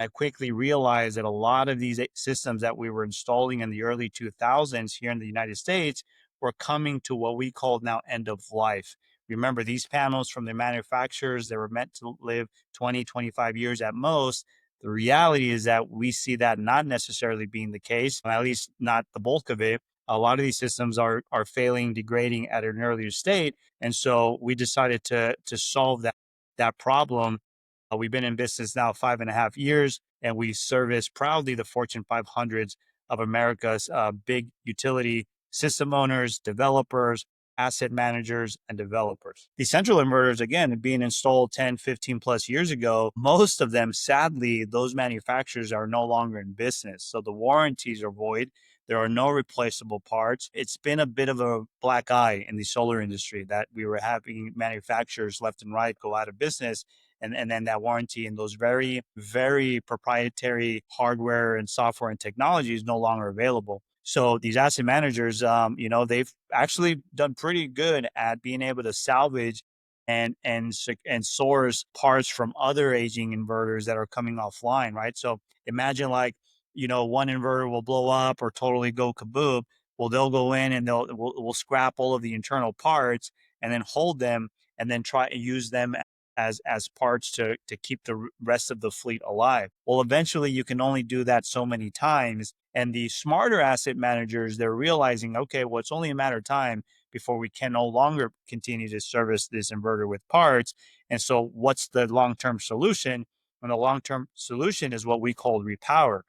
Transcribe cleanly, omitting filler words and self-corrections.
I quickly realized that a lot of these systems that we were installing in the early 2000s here in the United States were coming to what we call now end of life. Remember, these panels from the manufacturers, they were meant to live 20, 25 years at most. The reality is that we see that not necessarily being the case, at least not the bulk of it. A lot of these systems are failing, degrading at an earlier state. And so we decided to solve that problem. We've been in business now 5.5 years, and we service proudly the Fortune 500s of America's big utility system owners, developers, asset managers, and developers. These central inverters, again, being installed 10, 15 plus years ago, most of them, sadly, those manufacturers are no longer in business. So the warranties are void. There are no replaceable parts. It's been a bit of a black eye in the solar industry that we were having manufacturers left and right go out of business, and then that warranty and those very, very proprietary hardware and software and technology is no longer available. So these asset managers, they've actually done pretty good at being able to salvage and source parts from other aging inverters that are coming offline, right? So imagine, like, one inverter will blow up or totally go kaboom. Well, they'll go in and we'll scrap all of the internal parts and then hold them and then try to use them as parts to keep the rest of the fleet alive. Well, eventually you can only do that so many times. And the smarter asset managers, they're realizing, okay, well, it's only a matter of time before we can no longer continue to service this inverter with parts. And so what's the long-term solution? And the long-term solution is what we call repower.